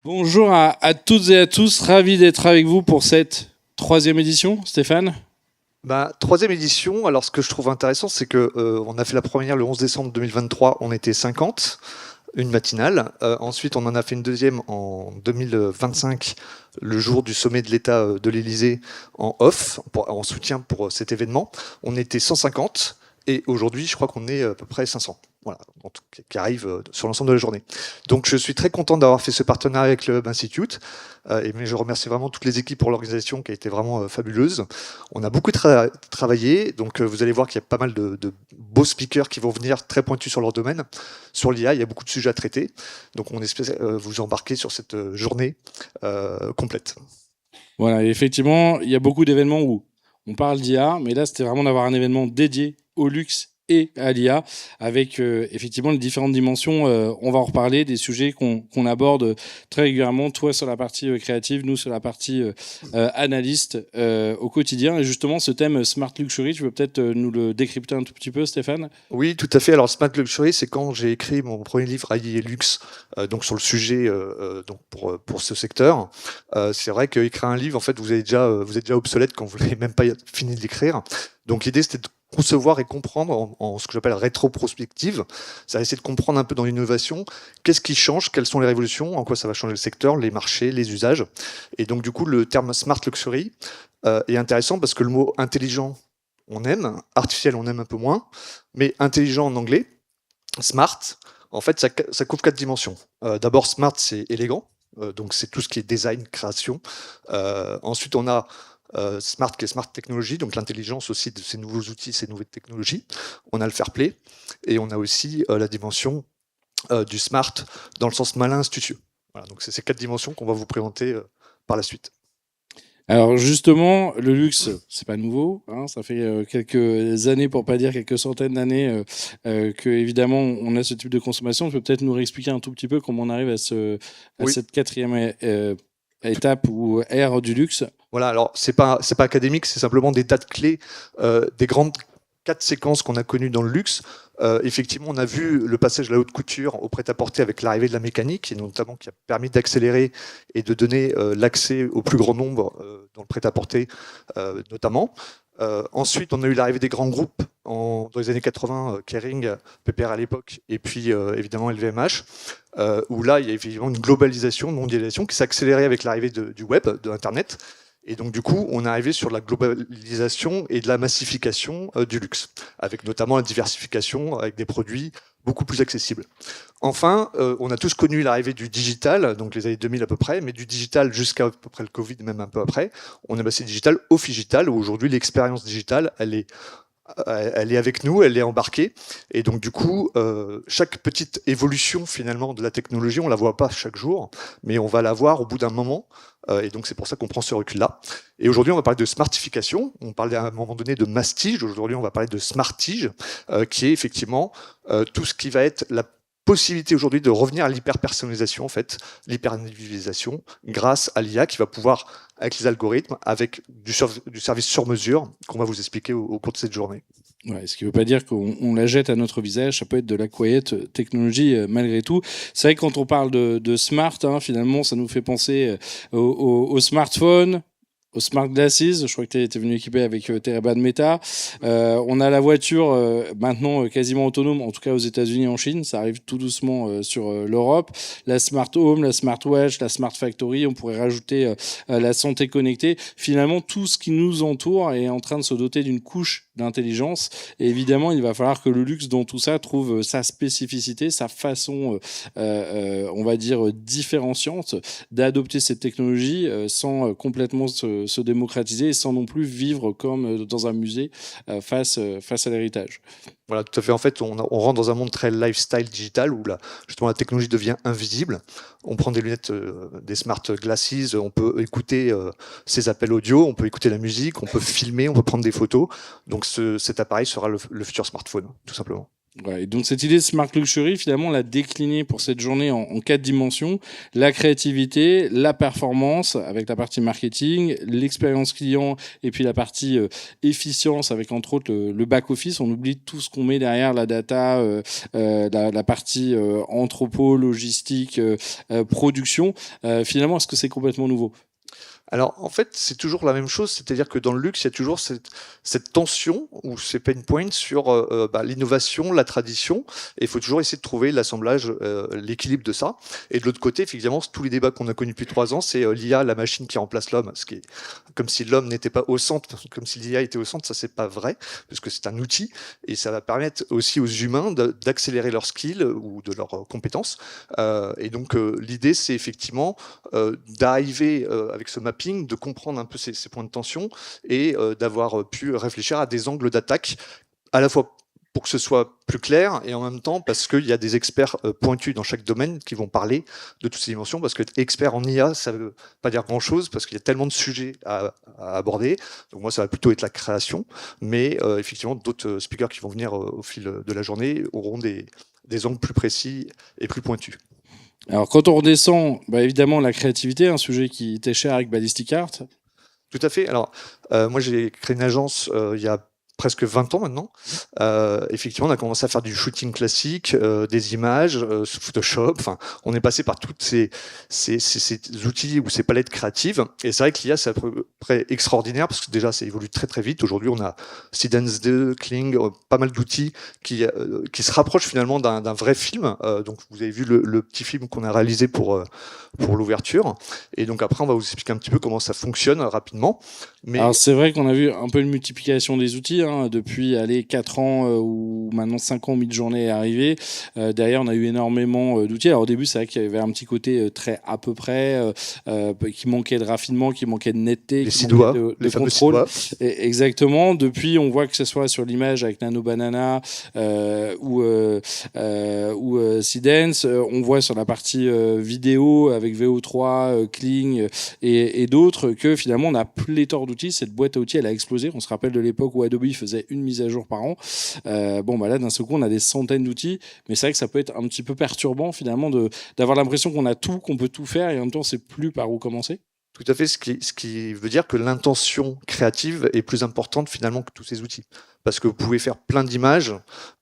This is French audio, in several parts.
Bonjour à toutes et à tous, ravi d'être avec vous pour cette troisième édition, Stéphane. Troisième édition. Alors, ce que je trouve intéressant, c'est que on a fait la première le 11 décembre 2023. On était 50, une matinale. Ensuite, on en a fait une deuxième en 2025, le jour du sommet de l'État de l'Élysée, en off, en soutien pour cet événement. On était 150. Et aujourd'hui, je crois qu'on est à peu près 500. Voilà, qui arrive sur l'ensemble de la journée. Donc, je suis très content d'avoir fait ce partenariat avec le Hub Institute. Mais je remercie vraiment toutes les équipes pour l'organisation qui a été vraiment fabuleuse. On a beaucoup travaillé, donc vous allez voir qu'il y a pas mal de beaux speakers qui vont venir très pointus sur leur domaine. Sur l'IA, il y a beaucoup de sujets à traiter. Donc, on espère vous embarquer sur cette journée complète. Voilà, et effectivement, il y a beaucoup d'événements où on parle d'IA, mais là, c'était vraiment d'avoir un événement dédié au luxe et à l'IA, avec effectivement les différentes dimensions. On va en reparler, des sujets qu'on aborde très régulièrement, toi sur la partie créative, nous sur la partie analyste au quotidien. Et justement, ce thème Smart Luxury, tu veux peut-être nous le décrypter un tout petit peu, Stéphane? Oui, tout à fait. Alors, Smart Luxury, c'est quand j'ai écrit mon premier livre AI et Luxe, donc sur le sujet, donc pour ce secteur. C'est vrai qu'écrire un livre, en fait, vous êtes déjà obsolète quand vous n'avez même pas fini de l'écrire. Donc, l'idée, c'était de concevoir et comprendre en ce que j'appelle rétroprospective. Ça va essayer de comprendre un peu dans l'innovation qu'est-ce qui change, quelles sont les révolutions, en quoi ça va changer le secteur, les marchés, les usages. Et donc, du coup, le terme Smart Luxury est intéressant parce que le mot intelligent, on aime, artificiel, on aime un peu moins, mais intelligent en anglais, smart, en fait, ça couvre 4 dimensions. D'abord, smart, c'est élégant, donc c'est tout ce qui est design, création. Ensuite, on a smart qui est smart technology, donc l'intelligence aussi de ces nouveaux outils, ces nouvelles technologies. On a le fair play, et on a aussi la dimension du smart dans le sens malin, astucieux. Voilà, donc c'est ces 4 dimensions qu'on va vous présenter par la suite. Alors justement, le luxe, c'est pas nouveau, hein, ça fait quelques années, pour pas dire quelques centaines d'années, que évidemment on a ce type de consommation. Tu peux peut-être nous réexpliquer un tout petit peu comment on arrive à Oui. cette quatrième étape ou ère du luxe. Voilà, alors c'est pas académique, c'est simplement des dates clés, des grandes 4 séquences qu'on a connues dans le luxe. Effectivement, on a vu le passage de la haute couture au prêt-à-porter avec l'arrivée de la mécanique, et notamment qui a permis d'accélérer et de donner l'accès au plus grand nombre dans le prêt-à-porter notamment. Ensuite, on a eu l'arrivée des grands groupes dans les années 80, Kering, PPR à l'époque, et puis évidemment LVMH, où là, il y a évidemment une globalisation, une mondialisation qui s'est accélérée avec l'arrivée du web, de Internet. Et donc, du coup, on est arrivé sur la globalisation et de la massification du luxe, avec notamment la diversification, avec des produits beaucoup plus accessibles. Enfin, on a tous connu l'arrivée du digital, donc les années 2000 à peu près, mais du digital jusqu'à peu près le Covid, même un peu après. On est passé digital au figital, où aujourd'hui l'expérience digitale, elle est avec nous, elle est embarquée. Et donc, du coup, chaque petite évolution, finalement, de la technologie, on la voit pas chaque jour, mais on va la voir au bout d'un moment. Et donc, c'est pour ça qu'on prend ce recul-là. Et aujourd'hui, on va parler de smartification. On parlait à un moment donné de mastige. Aujourd'hui, on va parler de smartige, qui est effectivement tout ce qui va être la possibilité aujourd'hui de revenir à l'hyper-personnalisation, en fait, l'hyper-individualisation, grâce à l'IA qui va pouvoir, avec les algorithmes, avec du service sur mesure, qu'on va vous expliquer au cours de cette journée. Ouais, ce qui ne veut pas dire qu'on la jette à notre visage, ça peut être de la quiet technologie malgré tout. C'est vrai que quand on parle de smart, hein, finalement, ça nous fait penser au smartphone, aux smart glasses. Je crois que tu es venu équipé avec tes Ray-Ban Meta. On a la voiture maintenant quasiment autonome, en tout cas aux États-Unis et en Chine. Ça arrive tout doucement sur l'Europe. La smart home, la smart watch, la smart factory. On pourrait rajouter la santé connectée. Finalement, tout ce qui nous entoure est en train de se doter d'une couche d'intelligence. Et évidemment, il va falloir que le luxe dans tout ça trouve sa spécificité, sa façon, on va dire, différenciante d'adopter cette technologie sans complètement se démocratiser et sans non plus vivre comme dans un musée face à l'héritage. Voilà, tout à fait. En fait, on rentre dans un monde très lifestyle digital où justement la technologie devient invisible. On prend des lunettes, des smart glasses, on peut écouter ses appels audio, on peut écouter la musique, on peut filmer, on peut prendre des photos. Donc cet appareil sera le futur smartphone, tout simplement. Ouais, et donc cette idée de Smart Luxury, finalement, on l'a déclinée pour cette journée en 4 dimensions. La créativité, la performance avec la partie marketing, l'expérience client et puis la partie efficience avec entre autres le back-office. On oublie tout ce qu'on met derrière la data, la partie entrepôt, logistique, production. Finalement, est-ce que c'est complètement nouveau? Alors, en fait, c'est toujours la même chose, c'est-à-dire que dans le luxe, il y a toujours cette tension ou ces pain points sur l'innovation, la tradition, et il faut toujours essayer de trouver l'assemblage, l'équilibre de ça. Et de l'autre côté, effectivement, tous les débats qu'on a connus depuis 3 ans, c'est l'IA, la machine qui remplace l'homme, ce qui est comme si l'homme n'était pas au centre, comme si l'IA était au centre, ça c'est pas vrai, puisque c'est un outil, et ça va permettre aussi aux humains d'accélérer leurs skills ou de leurs compétences. Et donc, l'idée, c'est effectivement d'arriver avec ce mapping, de comprendre un peu ces points de tension et d'avoir pu réfléchir à des angles d'attaque à la fois pour que ce soit plus clair et en même temps parce qu'il y a des experts pointus dans chaque domaine qui vont parler de toutes ces dimensions, parce qu'être expert en IA, ça veut pas dire grand-chose parce qu'il y a tellement de sujets à aborder. Donc moi, ça va plutôt être la création, mais effectivement, d'autres speakers qui vont venir au fil de la journée auront des angles plus précis et plus pointus. Alors, quand on redescend, évidemment, la créativité, un sujet qui était cher avec Ballistic Art. Tout à fait. Alors, moi, j'ai créé une agence il y a presque 20 ans maintenant. Effectivement, on a commencé à faire du shooting classique, des images, Photoshop. Enfin, on est passé par toutes ces outils ou ces palettes créatives. Et c'est vrai que l'IA, c'est à peu près extraordinaire parce que déjà, ça évolue très très vite. Aujourd'hui, on a Seedance 2, Kling, pas mal d'outils qui se rapprochent finalement d'un vrai film. Donc, vous avez vu le petit film qu'on a réalisé pour l'ouverture. Et donc après, on va vous expliquer un petit peu comment ça fonctionne rapidement. Mais alors c'est vrai qu'on a vu un peu une multiplication des outils depuis 4 ans ou maintenant 5 ans, Midjourney est arrivé. Derrière, on a eu énormément d'outils. Alors au début, c'est vrai qu'il y avait un petit côté très à peu près, qui manquait de raffinement, qui manquait de netteté, les qui 6 manquait doigts, de les fameux 6 contrôle. doigts. Exactement. Depuis, on voit que ce soit sur l'image avec Nano Banana ou Seedance, on voit sur la partie vidéo avec VO3, Kling et d'autres que finalement on a pléthore d'outils. Cette boîte à outils, elle a explosé. On se rappelle de l'époque où Adobe faisait une mise à jour par an. Là, d'un seul coup, on a des centaines d'outils, mais c'est vrai que ça peut être un petit peu perturbant finalement d'avoir l'impression qu'on a tout, qu'on peut tout faire, et en même temps, on ne sait plus par où commencer. Tout à fait, ce qui veut dire que l'intention créative est plus importante finalement que tous ces outils. Parce que vous pouvez faire plein d'images,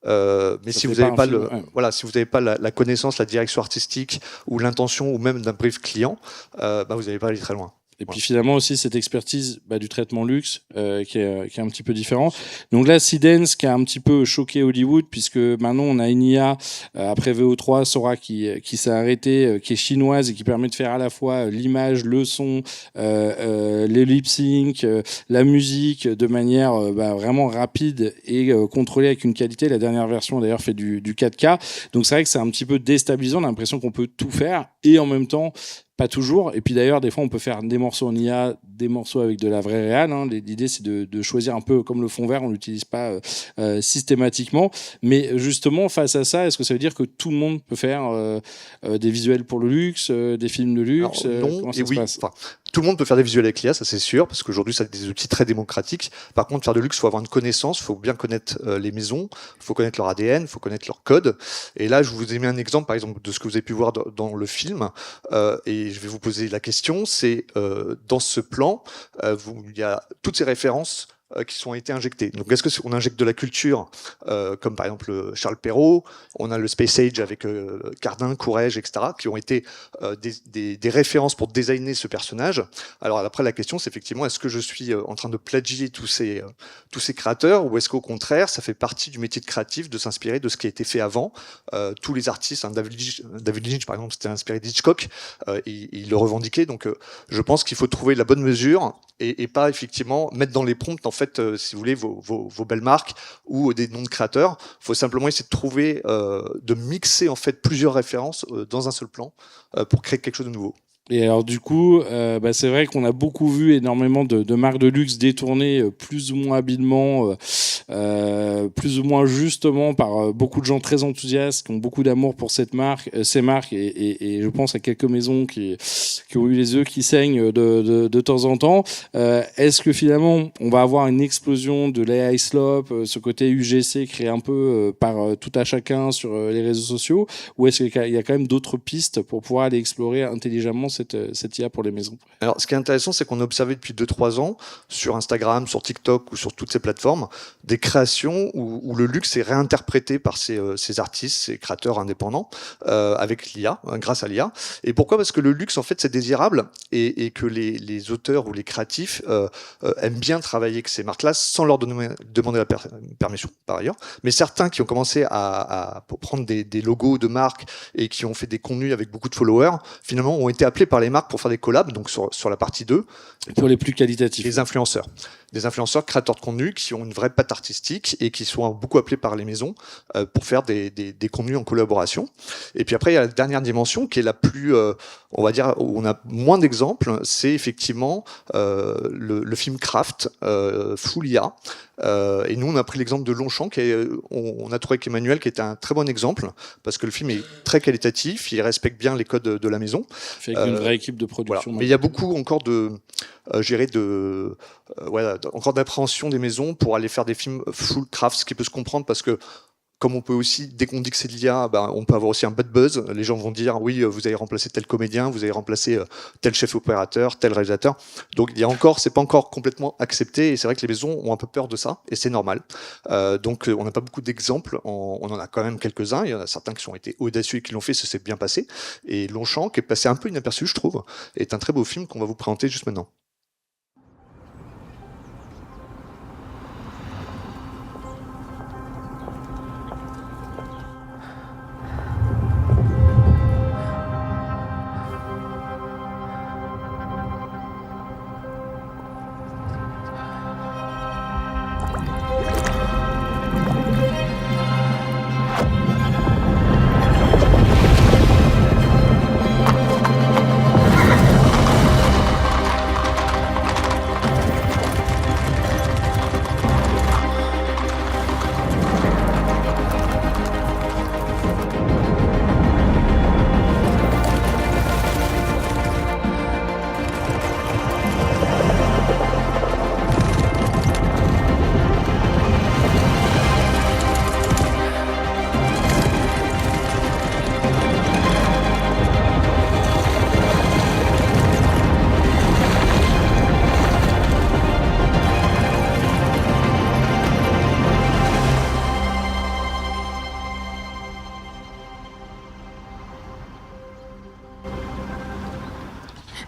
mais si vous n'avez pas, si vous n'avez pas la connaissance, la direction artistique ou l'intention ou même d'un brief client, vous n'allez pas aller très loin. Et puis finalement aussi cette expertise du traitement luxe qui est un petit peu différent. Donc là, Seedance qui a un petit peu choqué Hollywood, puisque maintenant on a une IA après VO3, Sora qui s'est arrêtée, qui est chinoise et qui permet de faire à la fois l'image, le son, les lip sync, la musique de manière vraiment rapide et contrôlée avec une qualité. La dernière version d'ailleurs fait du 4K. Donc c'est vrai que c'est un petit peu déstabilisant. On a l'impression qu'on peut tout faire et en même temps pas toujours. Et puis d'ailleurs, des fois, on peut faire des morceaux en IA, des morceaux avec de la vraie réal. L'idée, c'est de choisir un peu comme le fond vert. On l'utilise pas systématiquement. Mais justement, face à ça, est-ce que ça veut dire que tout le monde peut faire des visuels pour le luxe, des films de luxe? Alors, non, comment ça et se oui. passe? Enfin, tout le monde peut faire des visuels avec l'IA, ça c'est sûr, parce qu'aujourd'hui, ça a des outils très démocratiques. Par contre, faire de luxe, il faut avoir une connaissance, il faut bien connaître les maisons, il faut connaître leur ADN, il faut connaître leur code. Et là, je vous ai mis un exemple, par exemple, de ce que vous avez pu voir dans le film. Et je vais vous poser la question, c'est dans ce plan, il y a toutes ces références qui sont été injectées. Donc, est-ce qu'on injecte de la culture, comme par exemple Charles Perrault, on a le Space Age avec Cardin, Courrèges, etc., qui ont été des références pour designer ce personnage. Alors après, la question, c'est effectivement, est-ce que je suis en train de plagier tous ces créateurs, ou est-ce qu'au contraire, ça fait partie du métier de créatif de s'inspirer de ce qui a été fait avant. Tous les artistes, David Lynch, par exemple, s'était inspiré d'Hitchcock, il le revendiquait. Donc, je pense qu'il faut trouver la bonne mesure et pas effectivement mettre dans les prompts, en fait, si vous voulez, vos belles marques ou des noms de créateurs. Il faut simplement essayer de trouver, de mixer en fait plusieurs références dans un seul plan pour créer quelque chose de nouveau. Et alors du coup, c'est vrai qu'on a beaucoup vu énormément de marques de luxe détournées plus ou moins habilement, plus ou moins justement par beaucoup de gens très enthousiastes qui ont beaucoup d'amour pour ces marques, et je pense à quelques maisons qui ont eu les œufs qui saignent de temps en temps. Est-ce que finalement on va avoir une explosion de l'AI slope, ce côté UGC créé un peu par tout à chacun sur les réseaux sociaux, ou est-ce qu'il y a quand même d'autres pistes pour pouvoir aller explorer intelligemment cette IA pour les maisons? Alors, ce qui est intéressant, c'est qu'on a observé depuis 2-3 ans, sur Instagram, sur TikTok ou sur toutes ces plateformes, des créations où le luxe est réinterprété par ces artistes, ces créateurs indépendants, avec l'IA, grâce à l'IA. Et pourquoi? Parce que le luxe, en fait, c'est désirable et que les auteurs ou les créatifs aiment bien travailler avec ces marques-là sans leur demander la permission, par ailleurs. Mais certains qui ont commencé à prendre des logos de marques et qui ont fait des contenus avec beaucoup de followers, finalement, ont été appelés par les marques pour faire des collabs, donc sur la partie 2. Pour les plus qualitatifs. Les influenceurs. Des influenceurs créateurs de contenu qui ont une vraie patte artistique et qui sont beaucoup appelés par les maisons pour faire des contenus en collaboration. Et puis après, il y a la dernière dimension qui est la plus, on va dire, où on a moins d'exemples, c'est effectivement le film Craft, full IA. Et nous, on a pris l'exemple de Longchamp, on a trouvé qu'Emmanuel qui était un très bon exemple, parce que le film est très qualitatif, il respecte bien les codes de la maison. Fait avec une vraie équipe de production. Voilà. Mais il y a beaucoup encore encore d'appréhension des maisons pour aller faire des films full craft, ce qui peut se comprendre parce que comme on peut aussi, dès qu'on dit que c'est de l'IA, on peut avoir aussi un bad buzz. Les gens vont dire, oui, vous avez remplacé tel comédien, vous avez remplacé tel chef opérateur, tel réalisateur. Donc, c'est pas encore complètement accepté. Et c'est vrai que les maisons ont un peu peur de ça. Et c'est normal. Donc, on n'a pas beaucoup d'exemples. On en a quand même quelques-uns. Il y en a certains qui ont été audacieux et qui l'ont fait. Ça s'est bien passé. Et Longchamp, qui est passé un peu inaperçu, je trouve, est un très beau film qu'on va vous présenter juste maintenant.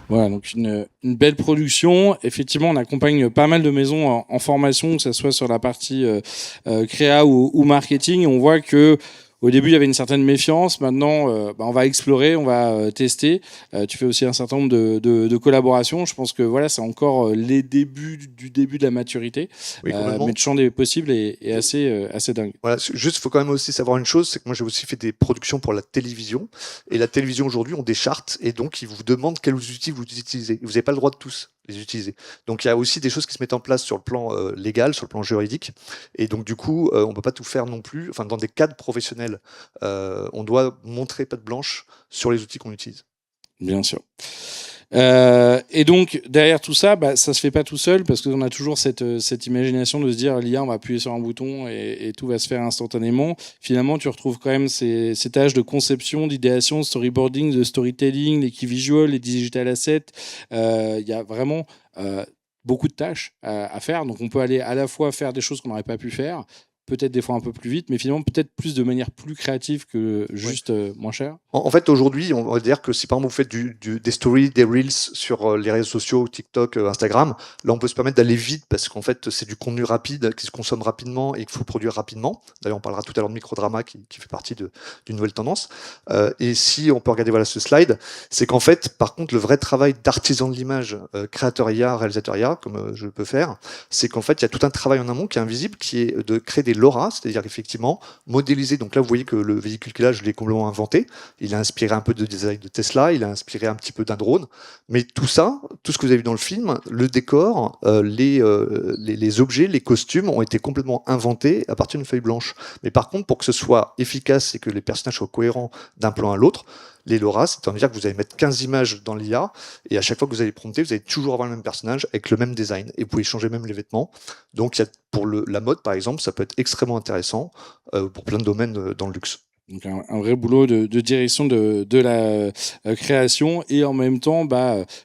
Voilà, donc une belle production. Effectivement, on accompagne pas mal de maisons en formation, que ce soit sur la partie créa ou marketing. Et on voit que au début, il y avait une certaine méfiance. Maintenant, on va explorer, on va tester. Tu fais aussi un certain nombre de collaborations. Je pense que voilà, c'est encore les débuts du début de la maturité. Oui, mais le champ des possibles est assez dingue. Voilà, juste, il faut quand même aussi savoir une chose, c'est que moi j'ai aussi fait des productions pour la télévision. Et la télévision aujourd'hui ont des chartes et donc ils vous demandent quels outils vous utilisez. Vous n'avez pas le droit de tous les utiliser. Donc il y a aussi des choses qui se mettent en place sur le plan légal, sur le plan juridique. Et donc du coup, on ne peut pas tout faire non plus. Enfin, dans des cadres professionnels, on doit montrer patte blanche sur les outils qu'on utilise. Bien sûr. Et donc derrière tout ça, ça se fait pas tout seul parce qu'on a toujours cette imagination de se dire l'IA, on va appuyer sur un bouton et tout va se faire instantanément. Finalement, tu retrouves quand même ces tâches de conception, d'idéation, de storyboarding, de storytelling, les key visuals, les digital assets. Il y a vraiment beaucoup de tâches à faire. Donc on peut aller à la fois faire des choses qu'on n'aurait pas pu faire, peut-être des fois un peu plus vite, mais finalement peut-être plus de manière plus créative que juste moins cher. En fait, aujourd'hui, on va dire que si par exemple vous faites des stories, des reels sur les réseaux sociaux, TikTok, Instagram, là on peut se permettre d'aller vite parce qu'en fait c'est du contenu rapide qui se consomme rapidement et qu'il faut produire rapidement. D'ailleurs, on parlera tout à l'heure de microdrama qui fait partie d'une nouvelle tendance. Et si on peut regarder ce slide, c'est qu'en fait, par contre, le vrai travail d'artisan de l'image, créateur IA, réalisateur IA, comme je peux faire, c'est qu'en fait il y a tout un travail en amont qui est invisible, qui est de créer des créer l'aura, c'est-à-dire effectivement modéliser. Donc là, vous voyez que le véhicule qu'il a, je l'ai complètement inventé. Il a inspiré un peu de design de Tesla, il a inspiré un petit peu d'un drone. Mais tout ça, tout ce que vous avez vu dans le film, le décor, les objets, les costumes ont été complètement inventés à partir d'une feuille blanche. Mais par contre, pour que ce soit efficace et que les personnages soient cohérents d'un plan à l'autre, les LoRa, c'est-à-dire que vous allez mettre 15 images dans l'IA, et à chaque fois que vous allez prompter, vous allez toujours avoir le même personnage avec le même design, et vous pouvez changer même les vêtements. Donc pour la mode, par exemple, ça peut être extrêmement intéressant pour plein de domaines dans le luxe. Donc un vrai boulot de direction de la création et en même temps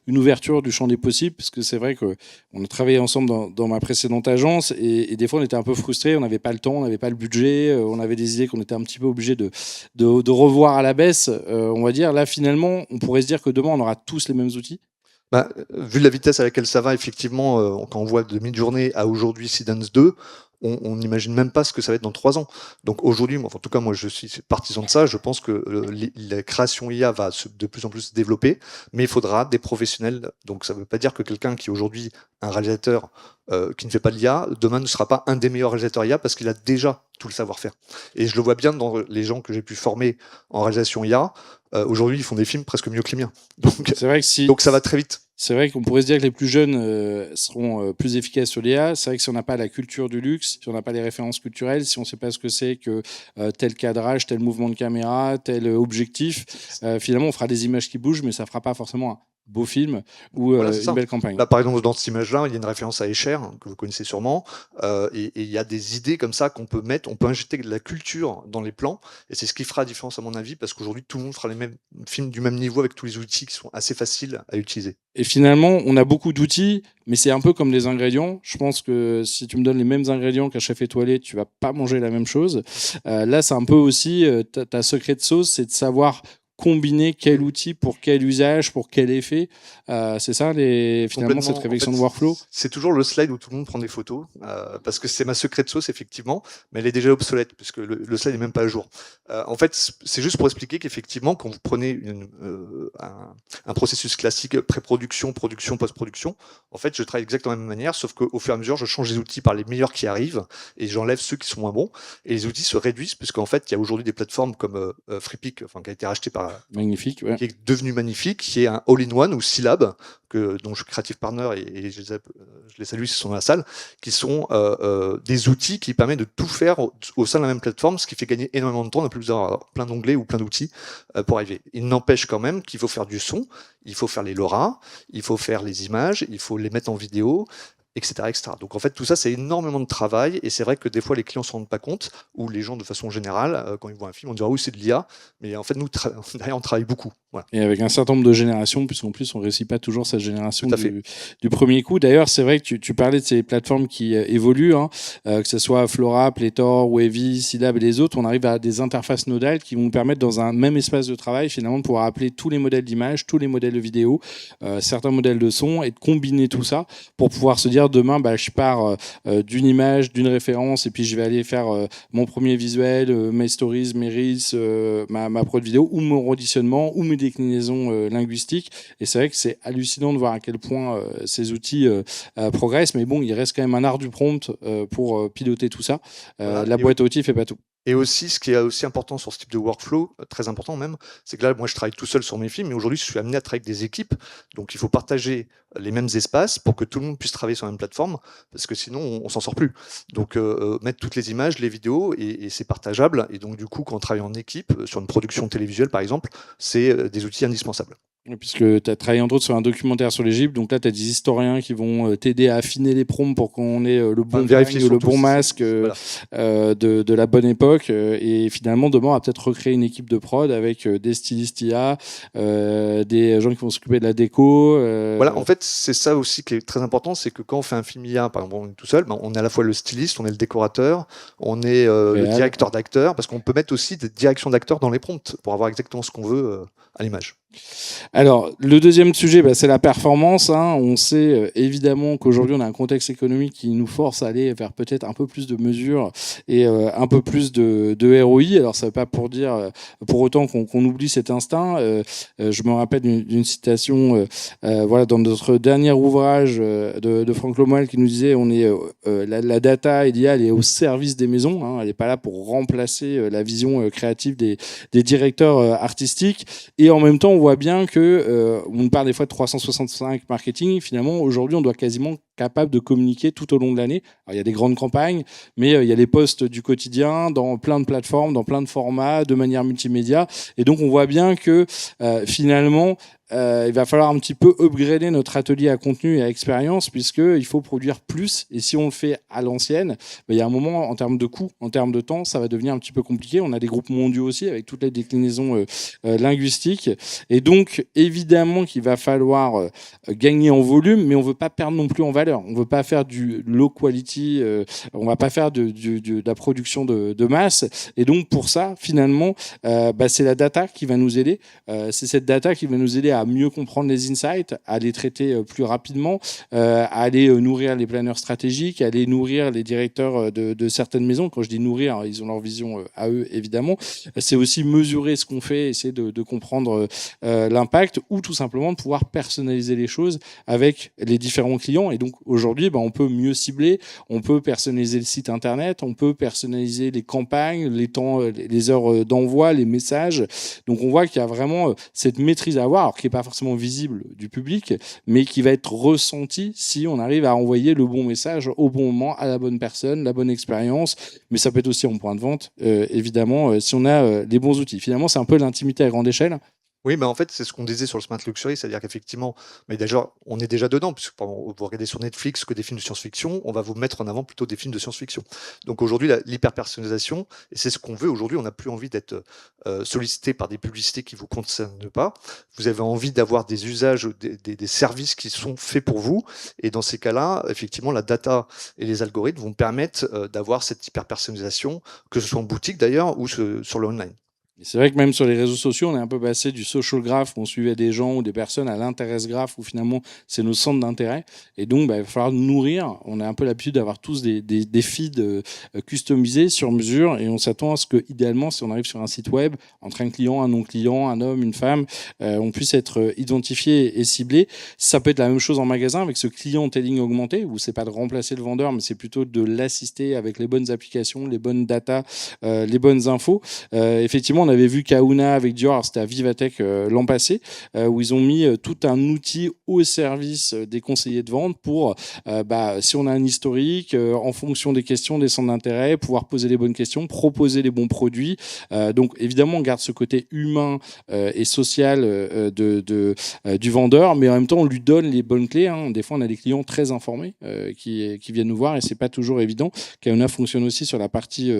une ouverture du champ des possibles, parce que c'est vrai qu'on a travaillé ensemble dans ma précédente agence et des fois on était un peu frustrés, on n'avait pas le temps, on n'avait pas le budget, on avait des idées qu'on était un petit peu obligé de revoir à la baisse, on va dire. Là finalement on pourrait se dire que demain on aura tous les mêmes outils. Vu la vitesse à laquelle ça va, effectivement, quand on voit de mid-journée à aujourd'hui Seedance 2, on n'imagine même pas ce que ça va être dans 3 ans. Donc aujourd'hui, en tout cas, moi je suis partisan de ça. Je pense que la création IA va de plus en plus se développer, mais il faudra des professionnels. Donc ça ne veut pas dire que quelqu'un qui est aujourd'hui un réalisateur qui ne fait pas de l'IA, demain ne sera pas un des meilleurs réalisateurs IA parce qu'il a déjà tout le savoir-faire. Et je le vois bien dans les gens que j'ai pu former en réalisation IA. Aujourd'hui, ils font des films presque mieux que les miens. Donc ça va très vite. C'est vrai qu'on pourrait se dire que les plus jeunes seront plus efficaces sur l'IA. C'est vrai que si on n'a pas la culture du luxe, si on n'a pas les références culturelles, si on ne sait pas ce que c'est que tel cadrage, tel mouvement de caméra, tel objectif, finalement on fera des images qui bougent, mais ça ne fera pas forcément un beau film ou une belle campagne. Là, par exemple, dans cette image-là, il y a une référence à Escher, que vous connaissez sûrement, et il y a des idées comme ça qu'on peut mettre, on peut injecter de la culture dans les plans, et c'est ce qui fera la différence à mon avis, parce qu'aujourd'hui, tout le monde fera les mêmes films du même niveau avec tous les outils qui sont assez faciles à utiliser. Et finalement, on a beaucoup d'outils, mais c'est un peu comme les ingrédients. Je pense que si tu me donnes les mêmes ingrédients qu'un chef étoilé, tu vas pas manger la même chose. Là, c'est un peu aussi ta secret de sauce, c'est de savoir combiner quel outil pour quel usage, pour quel effet. C'est ça, finalement, cette réflexion de workflow. C'est toujours le slide où tout le monde prend des photos, parce que c'est ma secret de sauce, effectivement, mais elle est déjà obsolète, puisque le slide n'est même pas à jour. En fait, c'est juste pour expliquer qu'effectivement, quand vous prenez un processus classique, pré-production, production, post-production, en fait, je travaille exactement de la même manière, sauf qu'au fur et à mesure, je change les outils par les meilleurs qui arrivent, et j'enlève ceux qui sont moins bons, et les outils se réduisent, puisqu'en fait, il y a aujourd'hui des plateformes comme FreePic, qui a été racheté par Magnifique, ouais. Qui est devenu magnifique, qui est un all-in-one ou Syllab, dont je suis creative partner et je les salue s'ils sont dans la salle, qui sont des outils qui permettent de tout faire au sein de la même plateforme, ce qui fait gagner énormément de temps. On n'a plus besoin d'avoir plein d'onglets ou plein d'outils pour arriver. Il n'empêche quand même qu'il faut faire du son, il faut faire les LoRa, il faut faire les images, il faut les mettre en vidéo, etc., etc. Donc en fait, tout ça, c'est énormément de travail, et c'est vrai que des fois, les clients ne se rendent pas compte, ou les gens, de façon générale, quand ils voient un film, on dirait « oui, c'est de l'IA », mais en fait, nous, derrière, on travaille beaucoup. Voilà. Et avec un certain nombre de générations, puisqu'en plus, on ne réussit pas toujours cette génération du premier coup. D'ailleurs, c'est vrai que tu parlais de ces plateformes qui évoluent, hein, que ce soit Flora, Pléthore, Wavy, Syllab et les autres, on arrive à des interfaces nodales qui vont nous permettre, dans un même espace de travail, finalement, de pouvoir appeler tous les modèles d'image, tous les modèles de vidéo, certains modèles de son, et de combiner tout ça pour pouvoir se dire demain, je pars d'une image, d'une référence, et puis je vais aller faire mon premier visuel, mes stories, mes reels, ma prod vidéo, ou mon auditionnement, ou mes déclinaisons linguistiques. Et c'est vrai que c'est hallucinant de voir à quel point ces outils progressent, mais bon, il reste quand même un art du prompt pour piloter tout ça. Voilà, la boîte à outils fait pas tout. Et aussi, ce qui est aussi important sur ce type de workflow, très important même, c'est que là, moi, je travaille tout seul sur mes films, mais aujourd'hui, je suis amené à travailler avec des équipes. Donc, il faut partager les mêmes espaces pour que tout le monde puisse travailler sur la même plateforme, parce que sinon, on s'en sort plus. Donc, mettre toutes les images, les vidéos, et c'est partageable. Et donc, du coup, quand on travaille en équipe, sur une production télévisuelle, par exemple, c'est des outils indispensables. Puisque tu as travaillé entre autres sur un documentaire sur l'Égypte, donc là tu as des historiens qui vont t'aider à affiner les prompts pour qu'on ait le bon bang, le bon masque de la bonne époque, et finalement demain on va peut-être recréer une équipe de prod avec des stylistes IA, des gens qui vont s'occuper de la déco. Voilà, en fait c'est ça aussi qui est très important, c'est que quand on fait un film IA, par exemple on est tout seul, on est à la fois le styliste, on est le décorateur, on est le directeur d'acteurs, parce qu'on peut mettre aussi des directions d'acteurs dans les prompts pour avoir exactement ce qu'on veut à l'image. Alors, le deuxième sujet, c'est la performance. On sait évidemment qu'aujourd'hui, on a un contexte économique qui nous force à aller vers peut-être un peu plus de mesures et un peu plus de ROI. Alors, ça ne veut pas pour dire pour autant qu'on oublie cet instinct. Je me rappelle d'une citation voilà, dans notre dernier ouvrage de Franck Lomoel qui nous disait la data idéale est au service des maisons. Elle n'est pas là pour remplacer la vision créative des directeurs artistiques. Et en même temps, on voit bien que on parle des fois de 365 marketing. Finalement, aujourd'hui, on doit quasiment capable de communiquer tout au long de l'année. Alors, il y a des grandes campagnes, mais il y a les posts du quotidien dans plein de plateformes, dans plein de formats, de manière multimédia. Et donc, on voit bien que finalement, il va falloir un petit peu upgrader notre atelier à contenu et à expérience, puisqu'il faut produire plus. Et si on le fait à l'ancienne, il y a un moment, en termes de coût, en termes de temps, ça va devenir un petit peu compliqué. On a des groupes mondiaux aussi, avec toutes les déclinaisons linguistiques. Et donc, évidemment qu'il va falloir gagner en volume, mais on ne veut pas perdre non plus en valeur. On ne veut pas faire du low quality, on ne va pas faire de la production de masse. Et donc, pour ça, finalement, c'est la data qui va nous aider. C'est cette data qui va nous aider à mieux comprendre les insights, à les traiter plus rapidement, à aller nourrir les planeurs stratégiques, à aller nourrir les directeurs de certaines maisons. Quand je dis nourrir, ils ont leur vision à eux, évidemment. C'est aussi mesurer ce qu'on fait, essayer de comprendre l'impact, ou tout simplement de pouvoir personnaliser les choses avec les différents clients. Et donc aujourd'hui, on peut mieux cibler, on peut personnaliser le site internet, on peut personnaliser les campagnes, les temps, les heures d'envoi, les messages. Donc on voit qu'il y a vraiment cette maîtrise à avoir, alors qui n'est pas forcément visible du public, mais qui va être ressentie si on arrive à envoyer le bon message au bon moment, à la bonne personne, la bonne expérience. Mais ça peut être aussi en point de vente, évidemment, si on a les bons outils. Finalement, c'est un peu l'intimité à grande échelle. Oui, mais en fait, c'est ce qu'on disait sur le Smart Luxury, c'est-à-dire qu'effectivement, mais déjà, on est déjà dedans, puisque vous regardez sur Netflix que des films de science-fiction, on va vous mettre en avant plutôt des films de science-fiction. Donc aujourd'hui, l'hyper-personnalisation, et c'est ce qu'on veut aujourd'hui, on n'a plus envie d'être sollicité par des publicités qui ne vous concernent pas. Vous avez envie d'avoir des usages, des services qui sont faits pour vous, et dans ces cas-là, effectivement, la data et les algorithmes vont permettre d'avoir cette hyper-personnalisation, que ce soit en boutique d'ailleurs, ou sur le online. C'est vrai que même sur les réseaux sociaux, on est un peu passé du social graph où on suivait des gens ou des personnes à l'interest graph où finalement c'est nos centres d'intérêt. Et donc, il va falloir nourrir. On a un peu l'habitude d'avoir tous des feeds customisés sur mesure, et on s'attend à ce que, idéalement, si on arrive sur un site web, entre un client, un non-client, un homme, une femme, on puisse être identifié et ciblé. Ça peut être la même chose en magasin avec ce clienteling augmenté où c'est pas de remplacer le vendeur, mais c'est plutôt de l'assister avec les bonnes applications, les bonnes data, les bonnes infos. Effectivement, on avait vu Kauna avec Dior, c'était à Vivatech l'an passé, où ils ont mis tout un outil au service des conseillers de vente pour, si on a un historique, en fonction des questions, des centres d'intérêt, pouvoir poser les bonnes questions, proposer les bons produits. Donc évidemment, on garde ce côté humain et social du vendeur, mais en même temps, on lui donne les bonnes clés. Des fois, on a des clients très informés qui viennent nous voir, et c'est pas toujours évident. Kauna fonctionne aussi sur la partie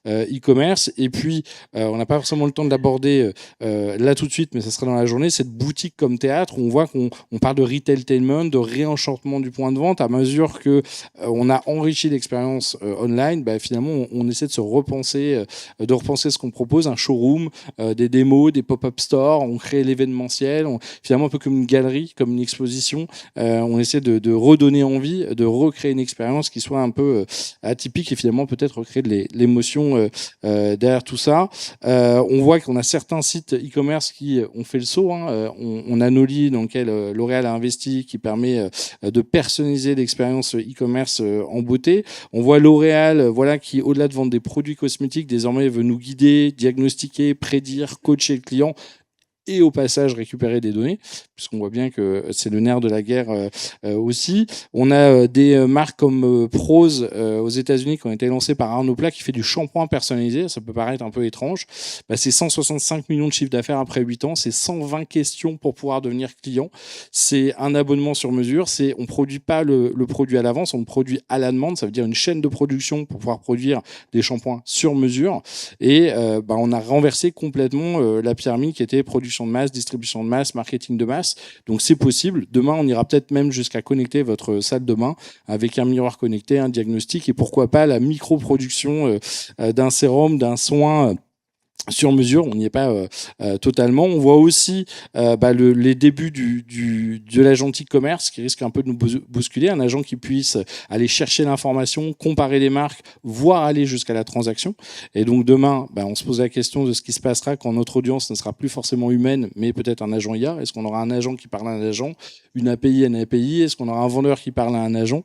e-commerce. Et puis, on n'a pas forcément le temps de l'aborder là tout de suite, mais ça sera dans la journée, cette boutique comme théâtre où on voit qu'on parle de retailtainment, de réenchantement du point de vente. À mesure que on a enrichi l'expérience online, finalement on essaie de se repenser, de repenser ce qu'on propose, un showroom, des démos, des pop-up stores, on crée l'événementiel, finalement un peu comme une galerie, comme une exposition, on essaie de redonner envie, de recréer une expérience qui soit un peu atypique, et finalement peut-être recréer de l'émotion derrière tout ça. On voit qu'on a certains sites e-commerce qui ont fait le saut. On a Noli, dans lequel L'Oréal a investi, qui permet de personnaliser l'expérience e-commerce en beauté. On voit L'Oréal, qui, au-delà de vendre des produits cosmétiques, désormais veut nous guider, diagnostiquer, prédire, coacher le client, et au passage récupérer des données, puisqu'on voit bien que c'est le nerf de la guerre aussi. On a des marques comme Prose aux États-Unis qui ont été lancées par Arnaud Plat, qui fait du shampoing personnalisé. Ça peut paraître un peu étrange. C'est 165 millions de chiffre d'affaires après 8 ans. C'est 120 questions pour pouvoir devenir client. C'est un abonnement sur mesure. On ne produit pas le produit à l'avance, on le produit à la demande. Ça veut dire une chaîne de production pour pouvoir produire des shampoings sur mesure. Et on a renversé complètement la pyramide qui était production de masse, distribution de masse, marketing de masse. Donc c'est possible. Demain, on ira peut-être même jusqu'à connecter votre salle de bain avec un miroir connecté, un diagnostic, et pourquoi pas la micro-production d'un sérum, d'un soin sur mesure, on n'y est pas totalement. On voit aussi les débuts de l'agentique commerce qui risque un peu de nous bousculer, un agent qui puisse aller chercher l'information, comparer les marques, voire aller jusqu'à la transaction. Et donc demain, on se pose la question de ce qui se passera quand notre audience ne sera plus forcément humaine, mais peut-être un agent IA. Est-ce qu'on aura un agent qui parle à un agent, une API à une API? Est-ce qu'on aura un vendeur qui parle à un agent?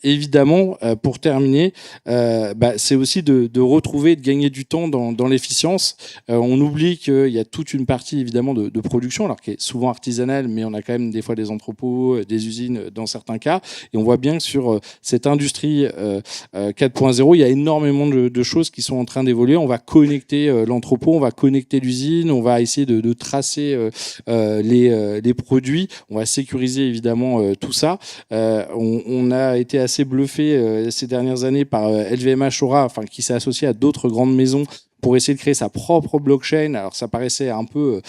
Évidemment, pour terminer, c'est aussi de retrouver, de gagner du temps dans l'efficience. On oublie qu'il y a toute une partie évidemment de production, alors qui est souvent artisanale, mais on a quand même des fois des entrepôts, des usines dans certains cas. Et on voit bien que sur cette industrie 4.0, il y a énormément de choses qui sont en train d'évoluer. On va connecter l'entrepôt, on va connecter l'usine, on va essayer de tracer les produits, on va sécuriser évidemment tout ça. On a été assez bluffé ces dernières années par LVMH Aura, qui s'est associé à d'autres grandes maisons pour essayer de créer sa propre blockchain. Alors ça paraissait un peu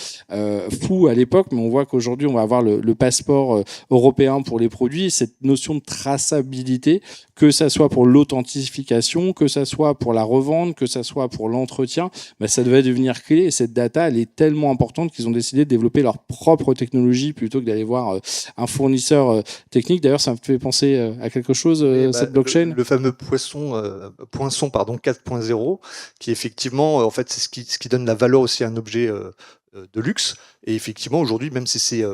fou à l'époque, mais on voit qu'aujourd'hui on va avoir le passeport européen pour les produits. Cette notion de traçabilité, que ça soit pour l'authentification, que ça soit pour la revente, que ça soit pour l'entretien, ça devait devenir clé. Et cette data, elle est tellement importante qu'ils ont décidé de développer leur propre technologie plutôt que d'aller voir un fournisseur technique. D'ailleurs, ça me fait penser à quelque chose, cette blockchain. Le fameux poinçon 4.0, qui effectivement, en fait, c'est ce qui donne la valeur aussi à un objet de luxe. Et effectivement, aujourd'hui, même si c'est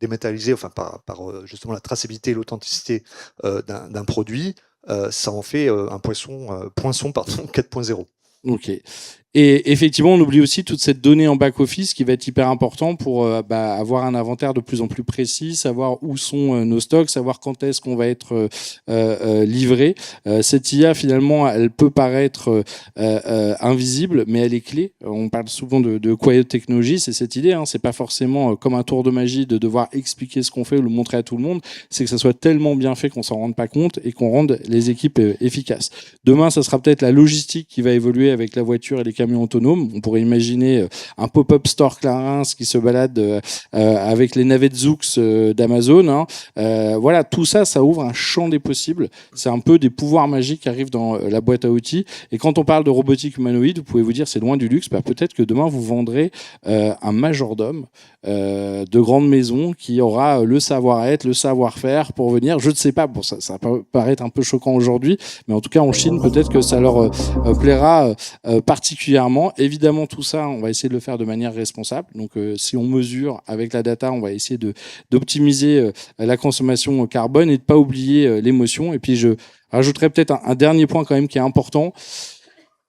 dématérialisé, par justement la traçabilité et l'authenticité d'un produit, ça en fait un poinçon 4.0. Ok. Et effectivement, on oublie aussi toute cette donnée en back-office qui va être hyper important pour avoir un inventaire de plus en plus précis, savoir où sont nos stocks, savoir quand est-ce qu'on va être livré. Cette IA, finalement, elle peut paraître invisible, mais elle est clé. On parle souvent de quiet technology, c'est cette idée. C'est pas forcément comme un tour de magie de devoir expliquer ce qu'on fait ou le montrer à tout le monde. C'est que ça soit tellement bien fait qu'on s'en rende pas compte et qu'on rende les équipes efficaces. Demain, ça sera peut-être la logistique qui va évoluer avec la voiture et les camions autonomes. On pourrait imaginer un pop-up store Clarins qui se balade avec les navettes Zoox d'Amazon. Voilà, tout ça, ça ouvre un champ des possibles. C'est un peu des pouvoirs magiques qui arrivent dans la boîte à outils. Et quand on parle de robotique humanoïde, vous pouvez vous dire c'est loin du luxe. Peut-être que demain, vous vendrez un majordome de grande maison qui aura le savoir-être, le savoir-faire pour venir. Je ne sais pas, bon, ça peut paraître un peu choquant aujourd'hui, mais en tout cas en Chine, peut-être que ça leur plaira particulièrement. Évidemment, tout ça, on va essayer de le faire de manière responsable. Donc, si on mesure avec la data, on va essayer d'optimiser la consommation carbone et de ne pas oublier l'émotion. Et puis, je rajouterais peut-être un dernier point quand même qui est important.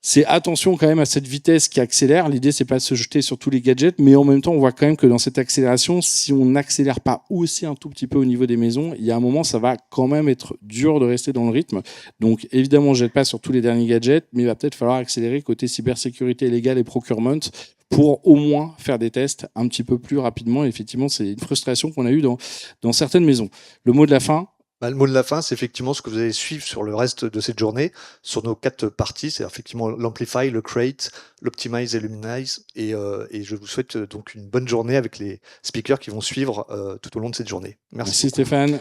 C'est attention quand même à cette vitesse qui accélère. L'idée, c'est pas de se jeter sur tous les gadgets, mais en même temps, on voit quand même que dans cette accélération, si on n'accélère pas aussi un tout petit peu au niveau des maisons, il y a un moment, ça va quand même être dur de rester dans le rythme. Donc, évidemment, on ne jette pas sur tous les derniers gadgets, mais il va peut-être falloir accélérer côté cybersécurité légale et procurement pour au moins faire des tests un petit peu plus rapidement. Et effectivement, c'est une frustration qu'on a eue dans certaines maisons. Le mot de la fin. Le mot de la fin, c'est effectivement ce que vous allez suivre sur le reste de cette journée, sur nos 4 parties, c'est effectivement l'Amplify, le Create, l'Optimize et l'Humanize. Et je vous souhaite donc une bonne journée avec les speakers qui vont suivre tout au long de cette journée. Merci Stéphane.